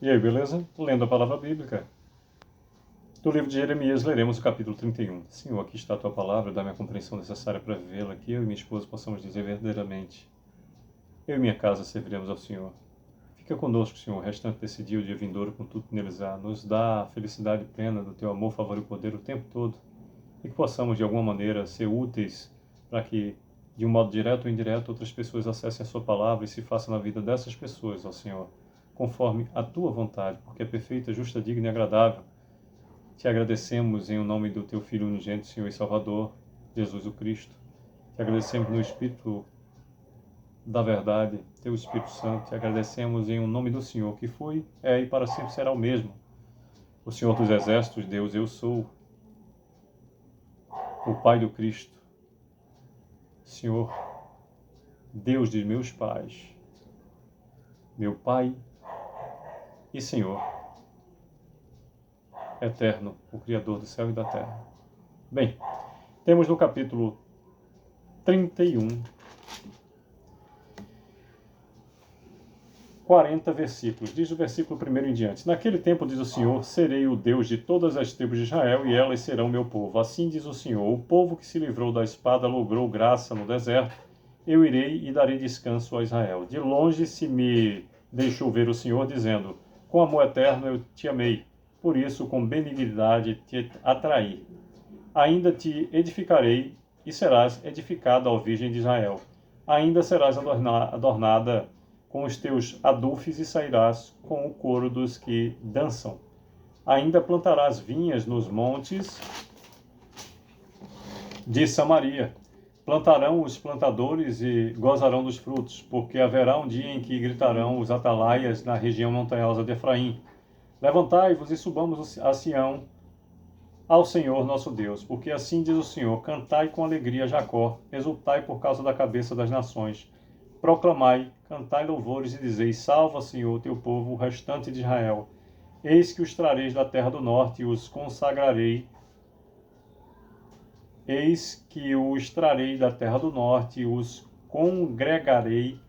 E aí, beleza? Lendo a palavra bíblica. Do livro de Jeremias, leremos o capítulo 31. Senhor, aqui está a tua palavra, dá-me a compreensão necessária para vivê-la, que eu e minha esposa possamos dizer verdadeiramente: eu e minha casa serviremos ao Senhor. Fica conosco, Senhor, o restante desse dia, o dia vindouro, com tudo que neles há. Nos dá a felicidade plena do teu amor, favor e poder o tempo todo, e que possamos, de alguma maneira, ser úteis para que, de um modo direto ou indireto, outras pessoas acessem a sua palavra e se façam na vida dessas pessoas, ó Senhor, conforme a tua vontade, porque é perfeita, justa, digna e agradável. Te agradecemos em nome do teu Filho unigênito, Senhor e Salvador, Jesus o Cristo. Te agradecemos no Espírito da verdade, teu Espírito Santo. Te agradecemos em nome do Senhor, que foi, é e para sempre será o mesmo. O Senhor dos Exércitos, Deus, eu sou o Pai do Cristo. Senhor, Deus de meus pais, meu Pai e Senhor, eterno, o Criador do céu e da terra. Bem, temos no capítulo 31, 40 versículos. Diz o versículo 1 em diante: Naquele tempo, diz o Senhor, serei o Deus de todas as tribos de Israel, e elas serão meu povo. Assim diz o Senhor, o povo que se livrou da espada logrou graça no deserto. Eu irei e darei descanso a Israel. De longe se me deixou ver o Senhor, dizendo: com amor eterno eu te amei, por isso com benignidade te atraí. Ainda te edificarei e serás edificada, ó Virgem de Israel. Ainda serás adornada com os teus adufes e sairás com o coro dos que dançam. Ainda plantarás vinhas nos montes de Samaria. Plantarão os plantadores e gozarão dos frutos, porque haverá um dia em que gritarão os atalaias na região montanhosa de Efraim: levantai-vos e subamos a Sião, ao Senhor nosso Deus, porque assim diz o Senhor: cantai com alegria Jacó, exultai por causa da cabeça das nações, proclamai, cantai louvores e dizei: salva, Senhor, teu povo, o restante de Israel. Eis que os trareis da terra do norte e os consagrarei. Eis que os trarei da terra do norte e os congregarei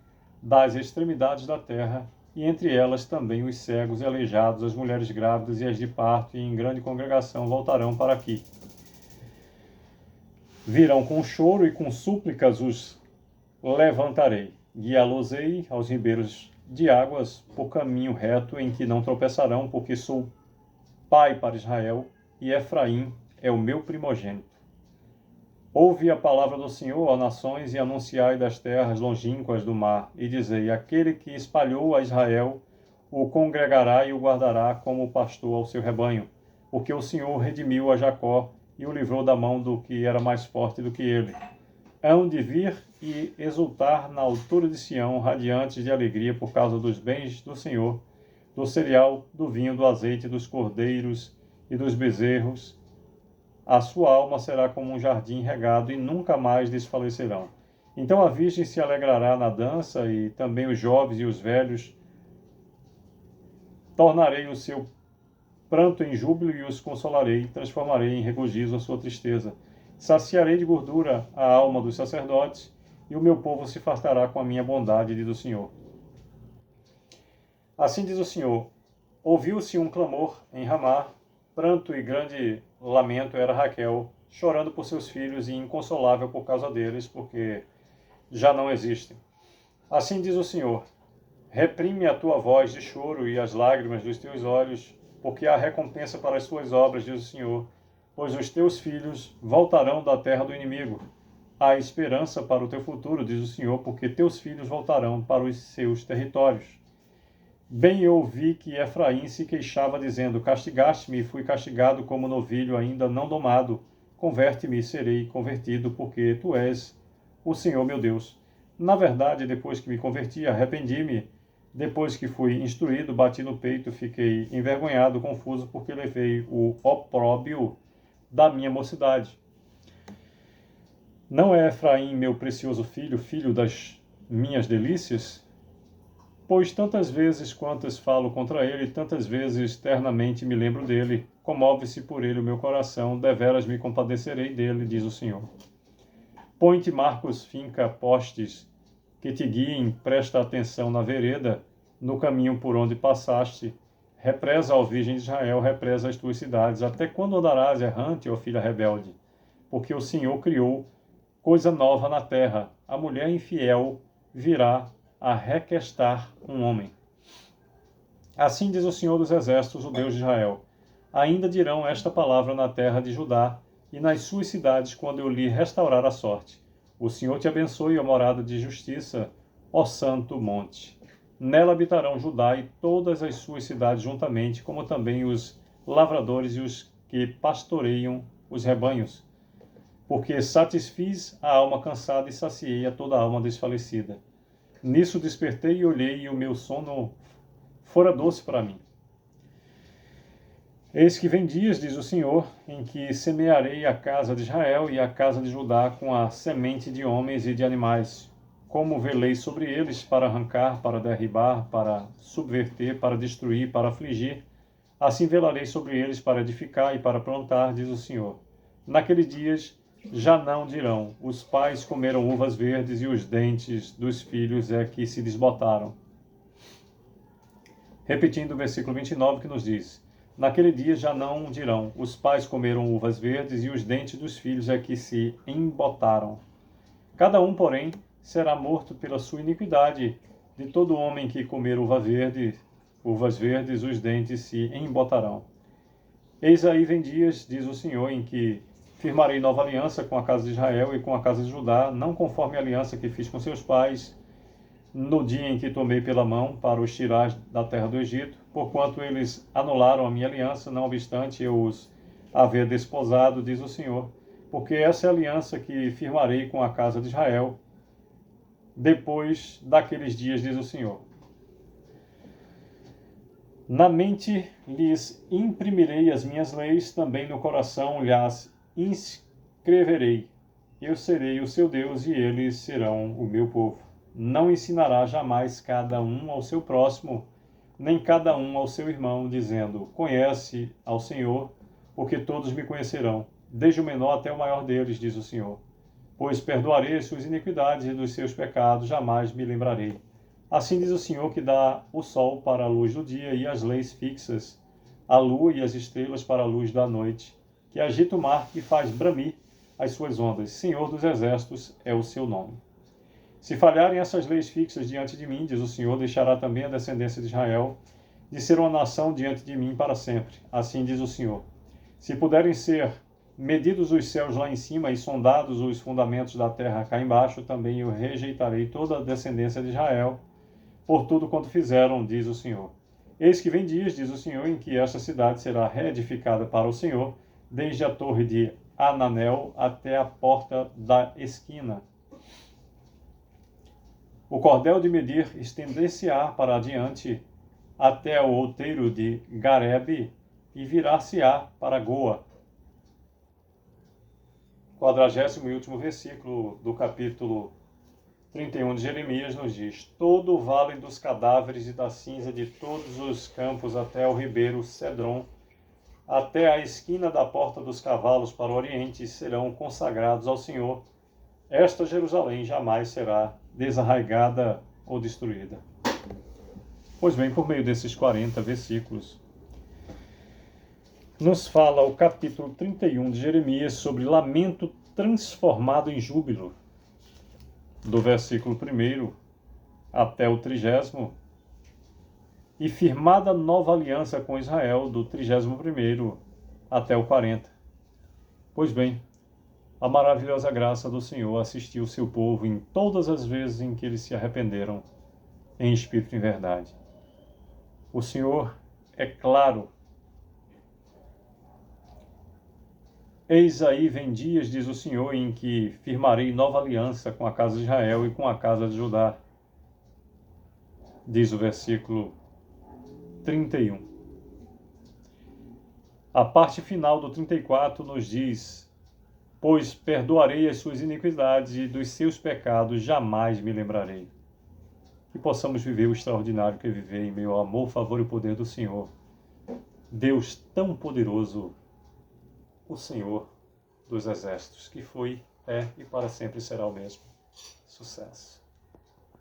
das extremidades da terra, e entre elas também os cegos e aleijados, as mulheres grávidas e as de parto, e em grande congregação voltarão para aqui. Virão com choro e com súplicas os levantarei. Guiá-los-ei aos ribeiros de águas, por caminho reto em que não tropeçarão, porque sou pai para Israel, e Efraim é o meu primogênito. Ouve a palavra do Senhor, ó nações, e anunciai das terras longínquas do mar, e dizei: aquele que espalhou a Israel o congregará e o guardará como pastor ao seu rebanho, porque o Senhor redimiu a Jacó e o livrou da mão do que era mais forte do que ele. Hão de vir e exultar na altura de Sião, radiantes de alegria por causa dos bens do Senhor, do cereal, do vinho, do azeite, dos cordeiros e dos bezerros. A sua alma será como um jardim regado e nunca mais desfalecerão. Então a virgem se alegrará na dança, e também os jovens e os velhos. Tornarei o seu pranto em júbilo e os consolarei, transformarei em regozijo a sua tristeza. Saciarei de gordura a alma dos sacerdotes, e o meu povo se fartará com a minha bondade, diz o Senhor. Assim diz o Senhor: ouviu-se um clamor em Ramá, pranto e grande lamento era Raquel, chorando por seus filhos e inconsolável por causa deles, porque já não existem. Assim diz o Senhor: reprime a tua voz de choro e as lágrimas dos teus olhos, porque há recompensa para as suas obras, diz o Senhor, pois os teus filhos voltarão da terra do inimigo. Há esperança para o teu futuro, diz o Senhor, porque teus filhos voltarão para os seus territórios. Bem eu ouvi que Efraim se queixava, dizendo: castigaste-me e fui castigado como novilho ainda não domado. Converte-me e serei convertido, porque tu és o Senhor meu Deus. Na verdade, depois que me converti, arrependi-me. Depois que fui instruído, bati no peito, fiquei envergonhado, confuso, porque levei o opróbio da minha mocidade. Não é Efraim meu precioso filho, filho das minhas delícias? Pois tantas vezes quantas falo contra ele, tantas vezes ternamente me lembro dele. Comove-se por ele o meu coração, deveras me compadecerei dele, diz o Senhor. Põe-te marcos, finca postes, que te guiem, presta atenção na vereda, no caminho por onde passaste, Represa, ó virgem de Israel, represa as tuas cidades. Até quando andarás errante, ó filha rebelde? Porque o Senhor criou coisa nova na terra. A mulher infiel virá a requestar um homem. Assim diz o Senhor dos Exércitos, o Deus de Israel. Ainda dirão esta palavra na terra de Judá e nas suas cidades, quando eu lhe restaurar a sorte. O Senhor te abençoe, ó morada de justiça, ó santo monte. Nela habitarão Judá e todas as suas cidades juntamente, como também os lavradores e os que pastoreiam os rebanhos. Porque satisfiz a alma cansada e saciei a toda a alma desfalecida. Nisso despertei e olhei, e o meu sono fora doce para mim. Eis que vem dias, diz o Senhor, em que semearei a casa de Israel e a casa de Judá com a semente de homens e de animais. Como velei sobre eles para arrancar, para derribar, para subverter, para destruir, para afligir, assim velarei sobre eles para edificar e para plantar, diz o Senhor. Naqueles dias já não dirão, os pais comeram uvas verdes e os dentes dos filhos é que se desbotaram. Repetindo o versículo 29 que nos diz, naquele dia já não dirão, os pais comeram uvas verdes e os dentes dos filhos é que se embotaram. Cada um, porém, será morto pela sua iniquidade. De todo homem que comer uvas verdes, os dentes se embotarão. Eis aí vem dias, diz o Senhor, em que firmarei nova aliança com a casa de Israel e com a casa de Judá, não conforme a aliança que fiz com seus pais, no dia em que tomei pela mão para os tirar da terra do Egito, porquanto eles anularam a minha aliança, não obstante eu os haver desposado, diz o Senhor, porque essa é a aliança que firmarei com a casa de Israel, depois daqueles dias, diz o Senhor. Na mente lhes imprimirei as minhas leis, também no coração lhes inscreverei. Eu serei o seu Deus e eles serão o meu povo. Não ensinará jamais cada um ao seu próximo, nem cada um ao seu irmão, dizendo, conhece ao Senhor, porque todos me conhecerão, desde o menor até o maior deles, diz o Senhor. Pois perdoarei as suas iniquidades e dos seus pecados jamais me lembrarei. Assim diz o Senhor que dá o sol para a luz do dia e as leis fixas, a lua e as estrelas para a luz da noite, que agita o mar e faz bramir as suas ondas. Senhor dos exércitos é o seu nome. Se falharem essas leis fixas diante de mim, diz o Senhor, deixará também a descendência de Israel de ser uma nação diante de mim para sempre. Assim diz o Senhor. Se puderem ser medidos os céus lá em cima e sondados os fundamentos da terra cá embaixo, também eu rejeitarei toda a descendência de Israel, por tudo quanto fizeram, diz o Senhor. Eis que vem dias, diz o Senhor, em que esta cidade será reedificada para o Senhor, desde a torre de Ananel até a porta da esquina. O cordel de medir estender-se-á para adiante até o outeiro de Garebe e virar-se-á para Goa. 40º e último versículo do capítulo 31 de Jeremias nos diz, todo o vale dos cadáveres e da cinza de todos os campos até o ribeiro Cedron, até a esquina da porta dos cavalos para o oriente, serão consagrados ao Senhor. Esta Jerusalém jamais será desarraigada ou destruída. Pois bem, por meio desses 40 versículos, nos fala o capítulo 31 de Jeremias sobre lamento transformado em júbilo, do versículo 1 até o 30º, e firmada nova aliança com Israel, do 31º até o 40. Pois bem, a maravilhosa graça do Senhor assistiu o seu povo em todas as vezes em que eles se arrependeram, em espírito e em verdade. O Senhor é claro. Eis aí vem dias, diz o Senhor, em que firmarei nova aliança com a casa de Israel e com a casa de Judá. Diz o versículo 31. A parte final do 34 nos diz, pois perdoarei as suas iniquidades e dos seus pecados jamais me lembrarei. Que possamos viver o extraordinário que é viver em meio ao amor, favor e poder do Senhor. Deus tão poderoso, o Senhor dos exércitos, que foi, é e para sempre será o mesmo. Sucesso.